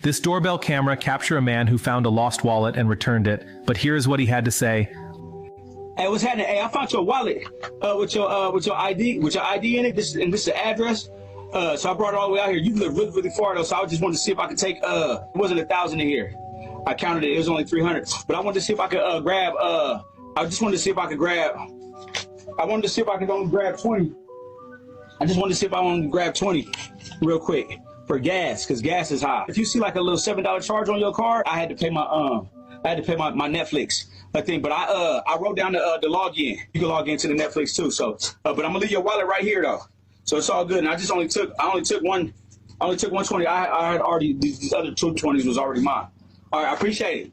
This doorbell camera captured a man who found a lost wallet and returned it, but here's what he had to say. Hey, what's happening? Hey, I found your wallet with your ID in it. This is the address. So I brought it all the way out here. You live really, really far though, so I just wanted to see if I could take. It wasn't 1,000 in here. I counted it. It was only 300. But I wanted to see if I could grab. I just wanted to see if I could grab. I wanted to see if I could only grab 20. I just wanted to see if I wanted to grab 20 real quick for gas, because gas is high. If you see like a little $7 charge on your card, I had to pay my my Netflix thing. But I wrote down the login. You can log into the Netflix too. So, but I'm gonna leave your wallet right here though. So it's all good. And I only took 120. I had already these other 220s was already mine. All right, I appreciate it.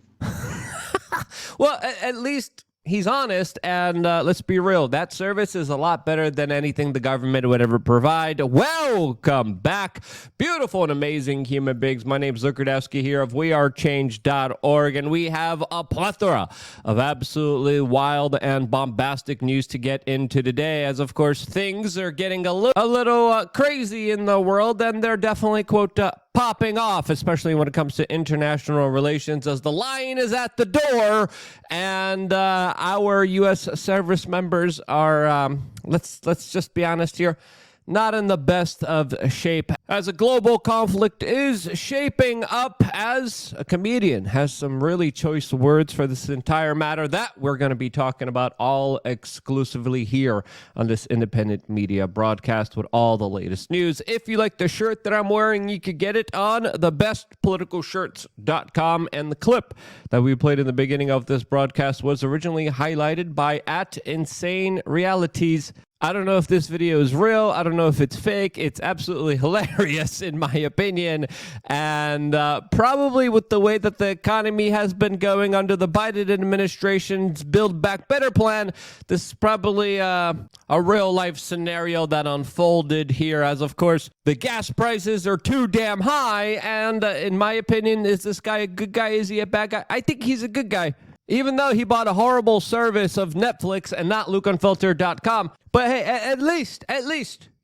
Well, at least he's honest, and let's be real. That service is a lot better than anything the government would ever provide. Welcome back, beautiful and amazing human beings. My name's Luke Rudowski here of wearechange.org, and we have a plethora of absolutely wild and bombastic news to get into today, as of course things are getting a little crazy in the world, and they're definitely, quote, popping off, especially when it comes to international relations, as the line is at the door, and our U.S. service members are, let's just be honest here, not in the best of shape, as a global conflict is shaping up, as a comedian has some really choice words for this entire matter that we're going to be talking about all exclusively here on this independent media broadcast with all the latest news. If you like the shirt that I'm wearing, you could get it on thebestpoliticalshirts.com, and the clip that we played in the beginning of this broadcast was originally highlighted by @InsaneRealities. I don't know if this video is real. I don't know if it's fake. It's absolutely hilarious, in my opinion. And probably with the way that the economy has been going under the Biden administration's Build Back Better plan, this is probably a real-life scenario that unfolded here, as, of course, the gas prices are too damn high. And in my opinion, is this guy a good guy? Is he a bad guy? I think he's a good guy, even though he bought a horrible service of Netflix and not LukeUnfiltered.com. But hey, at least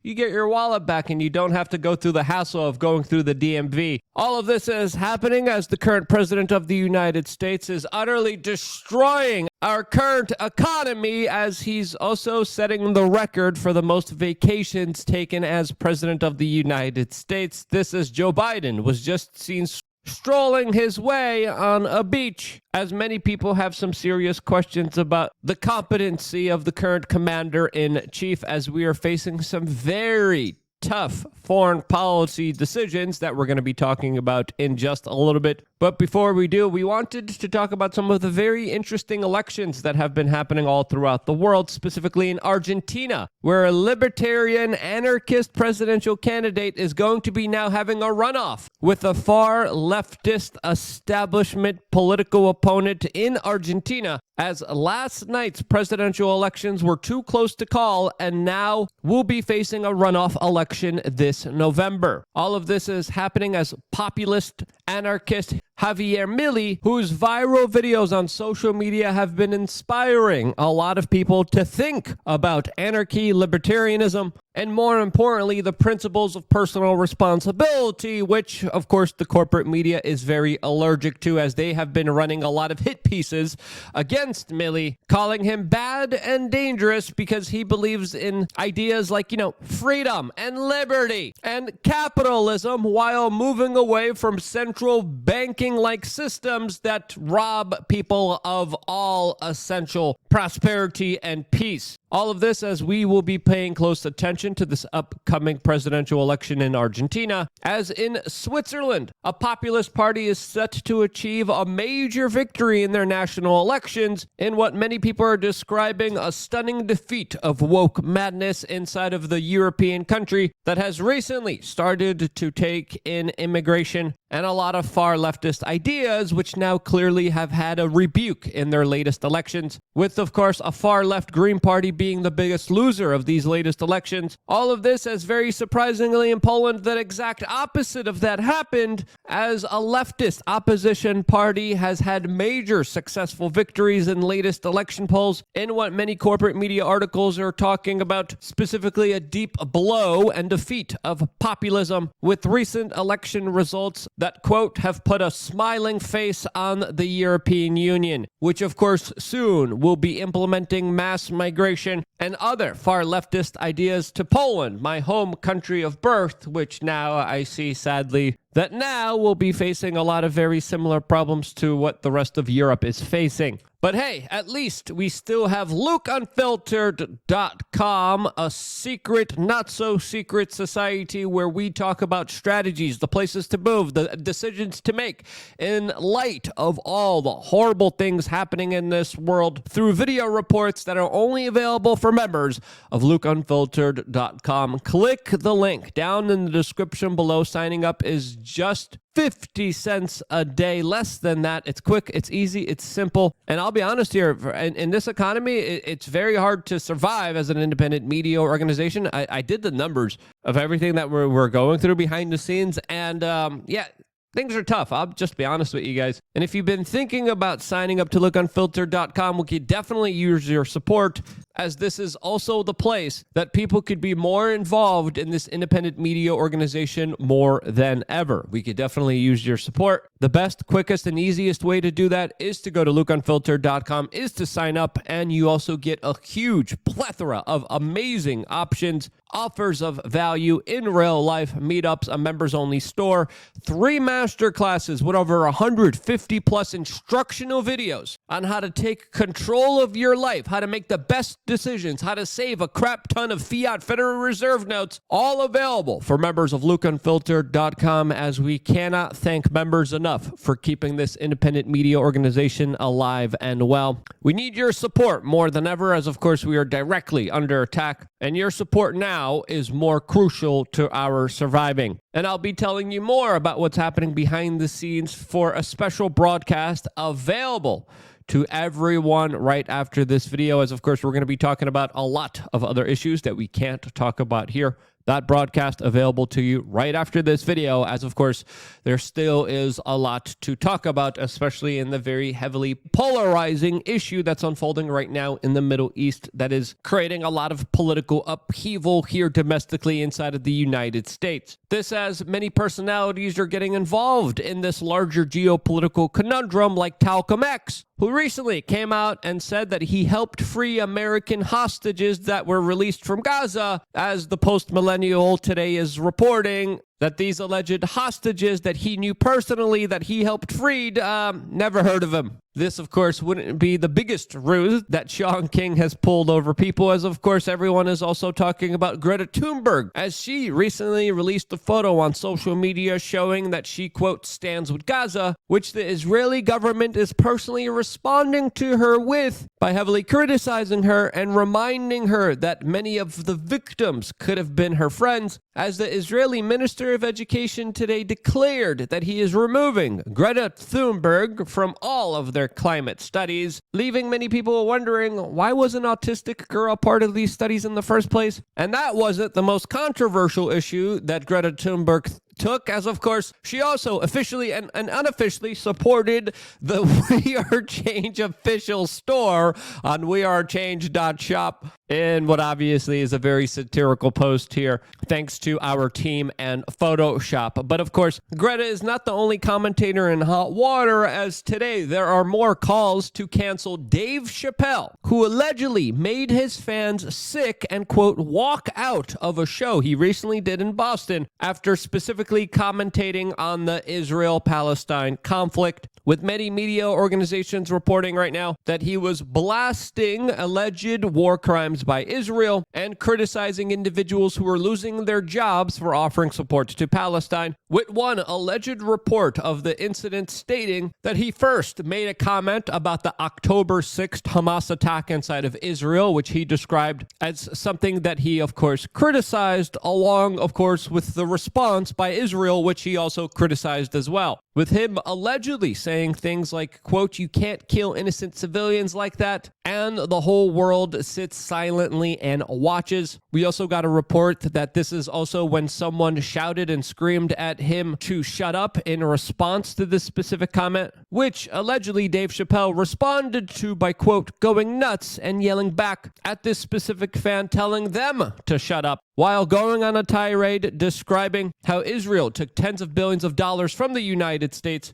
you get your wallet back and you don't have to go through the hassle of going through the DMV. All of this is happening as the current president of the United States is utterly destroying our current economy, as he's also setting the record for the most vacations taken as president of the United States. This is Joe Biden was just seen strolling his way on a beach, as many people have some serious questions about the competency of the current commander-in-chief, as we are facing some very tough foreign policy decisions that we're going to be talking about in just a little bit. But before we do, we wanted to talk about some of the very interesting elections that have been happening all throughout the world, specifically in Argentina, where a libertarian anarchist presidential candidate is going to be now having a runoff with a far leftist establishment political opponent in Argentina, as last night's presidential elections were too close to call, and now we'll be facing a runoff election this November. All of this is happening as populist anarchist Javier Milei, whose viral videos on social media have been inspiring a lot of people to think about anarchy, libertarianism, and more importantly, the principles of personal responsibility, which, of course, the corporate media is very allergic to, as they have been running a lot of hit pieces against Milei, calling him bad and dangerous because he believes in ideas like, freedom and liberty and capitalism, while moving away from central banking-like systems that rob people of all essential prosperity and peace. All of this as we will be paying close attention to this upcoming presidential election in Argentina, as in Switzerland, a populist party is set to achieve a major victory in their national elections in what many people are describing a stunning defeat of woke madness inside of the European country that has recently started to take in immigration and a lot of far leftist ideas, which now clearly have had a rebuke in their latest elections, with, of course, a far left Green Party being the biggest loser of these latest elections. All of this, as very surprisingly in Poland, the exact opposite of that happened, as a leftist opposition party has had major successful victories in latest election polls in what many corporate media articles are talking about, specifically a deep blow and defeat of populism, with recent election results that, quote, have put a smiling face on the European Union, which of course soon will be implementing mass migration and other far leftist ideas to Poland, my home country of birth, which now I see sadly that now will be facing a lot of very similar problems to what the rest of Europe is facing. But hey, at least we still have LukeUnfiltered.com, a secret, not so secret society where we talk about strategies, the places to move, the decisions to make in light of all the horrible things happening in this world through video reports that are only available for members of LukeUnfiltered.com. Click the link down in the description below. Signing up is just 50 cents a day, less than that. It's quick, it's easy, it's simple. And I'll be honest here, in this economy, it's very hard to survive as an independent media organization. I did the numbers of everything that we're going through behind the scenes, and yeah, things are tough. I'll just be honest with you guys. And if you've been thinking about signing up to LukeUnfiltered.com, we could definitely use your support, as this is also the place that people could be more involved in this independent media organization more than ever. We could definitely use your support. The best, quickest, and easiest way to do that is to go to LukeUnfiltered.com, is to sign up, and you also get a huge plethora of amazing options, offers of value in real life, meetups, a members-only store, 3 master classes with over 150 plus instructional videos on how to take control of your life, how to make the best decisions, how to save a crap ton of fiat Federal Reserve notes, all available for members of LukeUnfiltered.com, as we cannot thank members enough for keeping this independent media organization alive and well. We need your support more than ever, as of course we are directly under attack, and your support now is more crucial to our surviving. And I'll be telling you more about what's happening behind the scenes for a special broadcast available to everyone right after this video, as of course we're going to be talking about a lot of other issues that we can't talk about here. That broadcast available to you right after this video, as of course there still is a lot to talk about, especially in the very heavily polarizing issue that's unfolding right now in the Middle East that is creating a lot of political upheaval here domestically inside of the United States. This, as many personalities are getting involved in this larger geopolitical conundrum, like Talcum X, who recently came out and said that he helped free American hostages that were released from Gaza, as the post-millennial today is reporting that these alleged hostages that he knew personally, that he helped freed, never heard of him. This, of course, wouldn't be the biggest ruse that Sean King has pulled over people, as of course everyone is also talking about Greta Thunberg, as she recently released a photo on social media showing that she, quote, stands with Gaza, which the Israeli government is personally responding to her with by heavily criticizing her and reminding her that many of the victims could have been her friends, as the Israeli Minister of Education today declared that he is removing Greta Thunberg from all of their climate studies, leaving many people wondering, why was an autistic girl part of these studies in the first place? And that wasn't the most controversial issue that Greta Thunberg took, as of course she also officially and unofficially supported the We Are Change official store on wearechange.shop in what obviously is a very satirical post here, thanks to our team and Photoshop. But of course, Greta is not the only commentator in hot water, as today there are more calls to cancel Dave Chappelle, who allegedly made his fans sick and, quote, walk out of a show he recently did in Boston after specifically commentating on the Israel-Palestine conflict, with many media organizations reporting right now that he was blasting alleged war crimes by Israel and criticizing individuals who were losing their jobs for offering support to Palestine, with one alleged report of the incident stating that he first made a comment about the October 6th Hamas attack inside of Israel, which he described as something that he, of course, criticized, along, of course, with the response by Israel, which he also criticized as well, with him allegedly saying saying things like, quote, "You can't kill innocent civilians like that," and the whole world sits silently and watches. We also got a report that this is also when someone shouted and screamed at him to shut up in response to this specific comment, which allegedly Dave Chappelle responded to by, quote, "going nuts and yelling back at this specific fan, telling them to shut up," while going on a tirade describing how Israel took tens of billions of dollars from the United States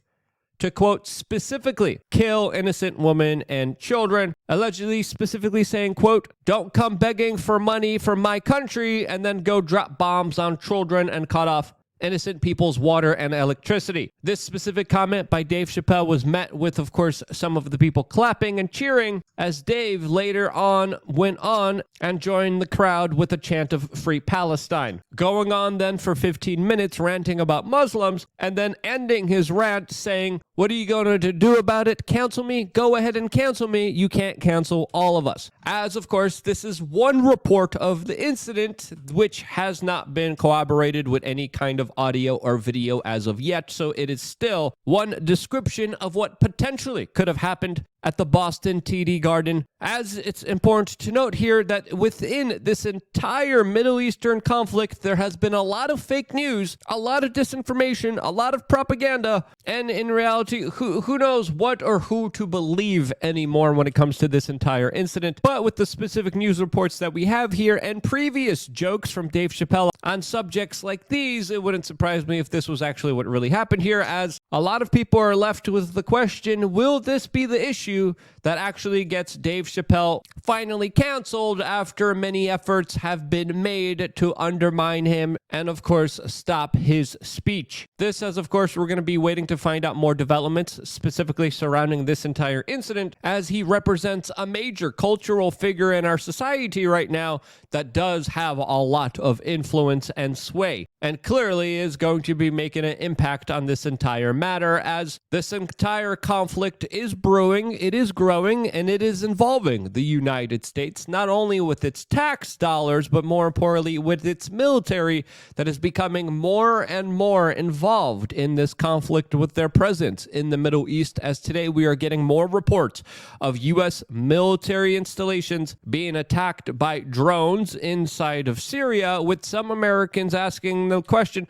to, quote, "specifically kill innocent women and children," allegedly specifically saying, quote, "Don't come begging for money from my country and then go drop bombs on children and cut off innocent people's water and electricity." This specific comment by Dave Chappelle was met with, of course, some of the people clapping and cheering as Dave later on went on and joined the crowd with a chant of "Free Palestine," going on then for 15 minutes ranting about Muslims and then ending his rant saying, "What are you going to do about it? Cancel me? Go ahead and cancel me. You can't cancel all of us." As, of course, this is one report of the incident which has not been corroborated with any kind of audio or video as of yet, so it is still one description of what potentially could have happened at the Boston TD Garden, as it's important to note here that within this entire Middle Eastern conflict, there has been a lot of fake news, a lot of disinformation, a lot of propaganda, and in reality, who knows what or who to believe anymore when it comes to this entire incident. But with the specific news reports that we have here and previous jokes from Dave Chappelle on subjects like these, it wouldn't surprise me if this was actually what really happened here, as a lot of people are left with the question, will this be the issue that actually gets Dave Chappelle finally canceled after many efforts have been made to undermine him and, of course, stop his speech? This, as of course, we're going to be waiting to find out more developments specifically surrounding this entire incident, as he represents a major cultural figure in our society right now that does have a lot of influence and sway, and clearly is going to be making an impact on this entire matter, as this entire conflict is brewing, it is growing, and it is involving the United States, not only with its tax dollars, but more importantly with its military that is becoming more and more involved in this conflict with their presence in the Middle East, as today we are getting more reports of U.S. military installations being attacked by drones inside of Syria, with some Americans asking the question,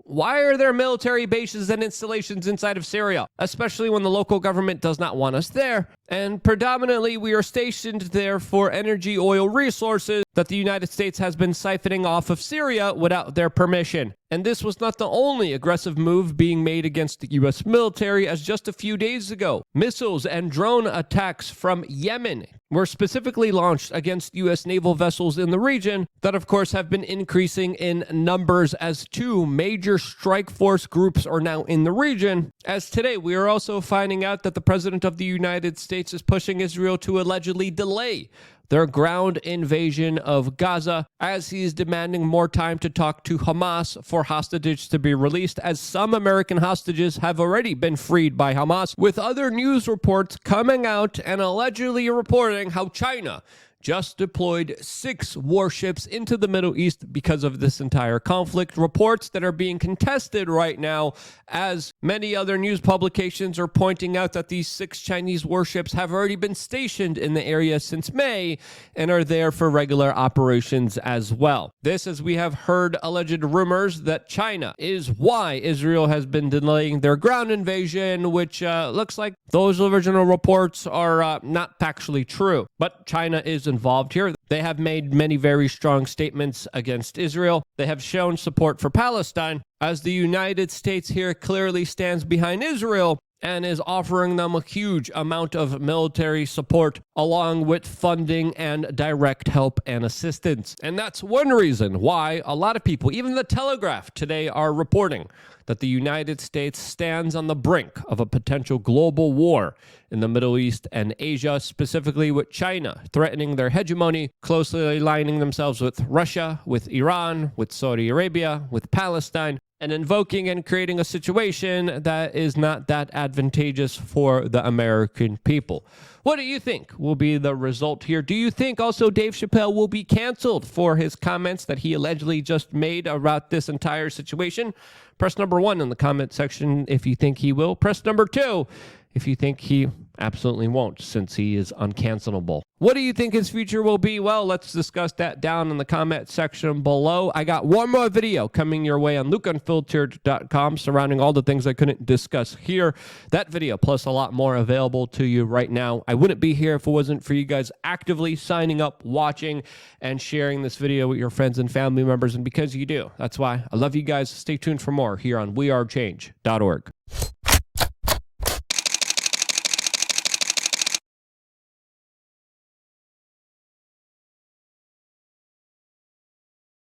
why are there military bases and installations inside of Syria, especially when the local government does not want us there? And predominantly, we are stationed there for energy oil resources that the United States has been siphoning off of Syria without their permission. And this was not the only aggressive move being made against the U.S. military, as just a few days ago, missiles and drone attacks from Yemen were specifically launched against U.S. naval vessels in the region that, of course, have been increasing in numbers, as two major strike force groups are now in the region. As today, we are also finding out that the President of the United States is pushing Israel to allegedly delay their ground invasion of Gaza, as he is demanding more time to talk to Hamas for hostages to be released, as some American hostages have already been freed by Hamas, with other news reports coming out and allegedly reporting how China just deployed 6 warships into the Middle East because of this entire conflict. Reports that are being contested right now, as many other news publications are pointing out that these 6 Chinese warships have already been stationed in the area since May and are there for regular operations as well. This, as we have heard alleged rumors that China is why Israel has been delaying their ground invasion, which looks like those original reports are not factually true. But China is involved here. They have made many very strong statements against Israel. They have shown support for Palestine, as the United States here clearly stands behind Israel and is offering them a huge amount of military support, along with funding and direct help and assistance. And that's one reason why a lot of people, even the Telegraph today, are reporting that the United States stands on the brink of a potential global war in the Middle East and Asia, specifically with China threatening their hegemony, closely aligning themselves with Russia, with Iran, with Saudi Arabia, with Palestine, and invoking and creating a situation that is not that advantageous for the American people. What do you think will be the result here? Do you think also Dave Chappelle will be canceled for his comments that he allegedly just made about this entire situation? Press number 1 in the comment section if you think he will. Press number 2 if you think he absolutely won't, since he is uncancelable. What do you think his future will be? Well, let's discuss that down in the comment section below. I got one more video coming your way on lukeunfiltered.com surrounding all the things I couldn't discuss here. That video, plus a lot more, available to you right now. I wouldn't be here if it wasn't for you guys actively signing up, watching, and sharing this video with your friends and family members, and because you do. That's why I love you guys. Stay tuned for more here on wearechange.org.